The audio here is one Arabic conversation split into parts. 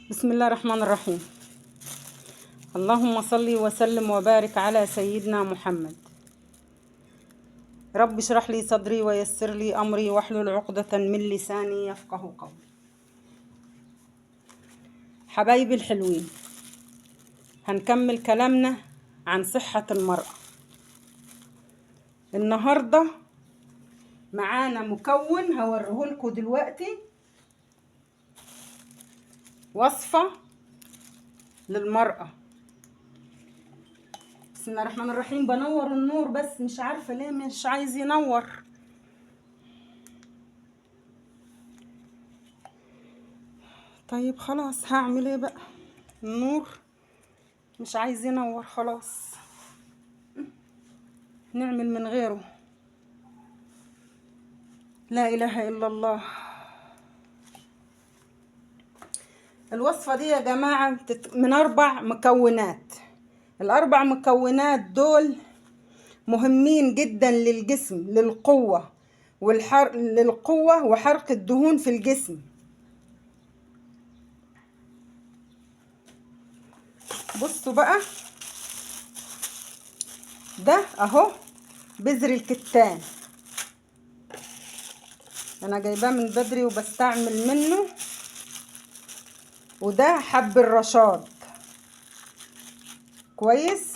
بسم الله الرحمن الرحيم. اللهم صل وسلم وبارك على سيدنا محمد. رب اشرح لي صدري ويسر لي أمري واحلل عقدة من لساني يفقه قولي. حبايبي الحلوين، هنكمل كلامنا عن صحة المرأة. النهاردة معانا مكون هوريهولكوا دلوقتي، وصفة للمرأة. بسم الله الرحمن الرحيم. بنور النور بس مش عارفة ليه مش عايز ينور. طيب خلاص، هعمل ايه بقى؟ النور مش عايز ينور، خلاص نعمل من غيره. لا اله الا الله. الوصفة دي يا جماعة من 4 مكونات. ال4 مكونات دول مهمين جدا للجسم، للقوة وحرق الدهون في الجسم. بصوا بقى، ده اهو بذر الكتان، انا جايباه من بدري وبستعمل منه. وده حب الرشاد كويس.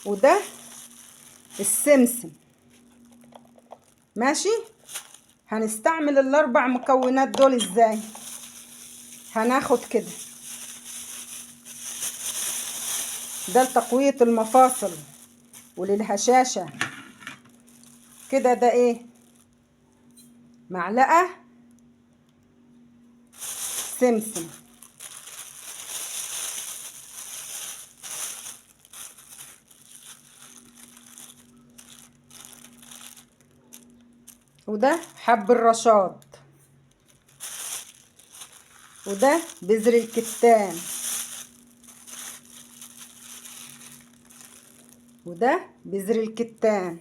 وده السمسم. ماشي. هنستعمل ال4 مكونات دول ازاي؟ هناخد كده، ده لتقوية المفاصل وللهشاشة كده. ده ايه؟ معلقة سمسم. وده حب الرشاد. وده بذر الكتان. وده بذر الكتان.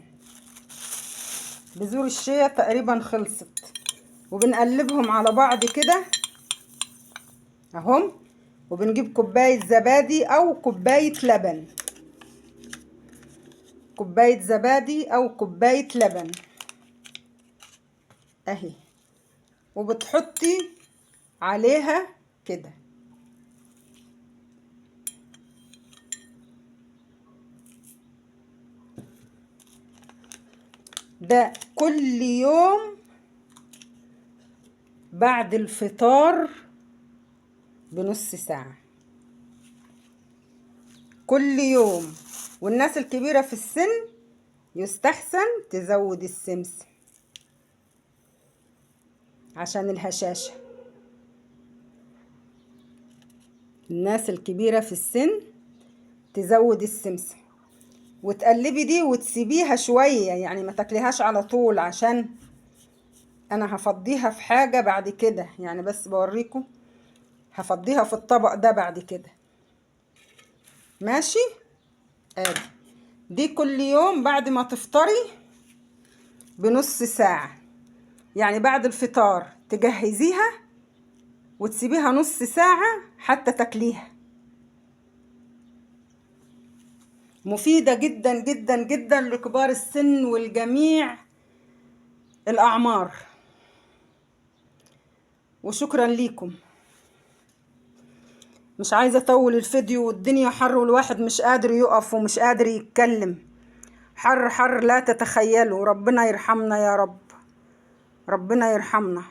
بذور الشيا تقريبا خلصت. وبنقلبهم على بعض كده اهم. وبنجيب كوباية زبادي او كوباية لبن، كوباية زبادي او كوباية لبن اهي. وبتحطي عليها كده. ده كل يوم بعد الفطار بنص ساعة، كل يوم. والناس الكبيرة في السن يستحسن تزود السمسم عشان الهشاشة. الناس الكبيرة في السن تزود السمسم. وتقلبي دي وتسيبيها شوية، يعني ما تاكليهاش على طول، عشان انا هفضيها في حاجة بعد كده، يعني بس بوريكم. هفضيها في الطبق ده بعد كده. ماشي. ادي دي كل يوم بعد ما تفطري بنص ساعة، يعني بعد الفطار تجهزيها وتسيبيها نص ساعة حتى تاكليها. مفيدة جدا جدا جدا لكبار السن والجميع الأعمار. وشكرا ليكم. مش عايزة اطول الفيديو، والدنيا حر والواحد مش قادر يقف ومش قادر يتكلم. حر حر لا تتخيلوا. ربنا يرحمنا يا رب، ربنا يرحمنا.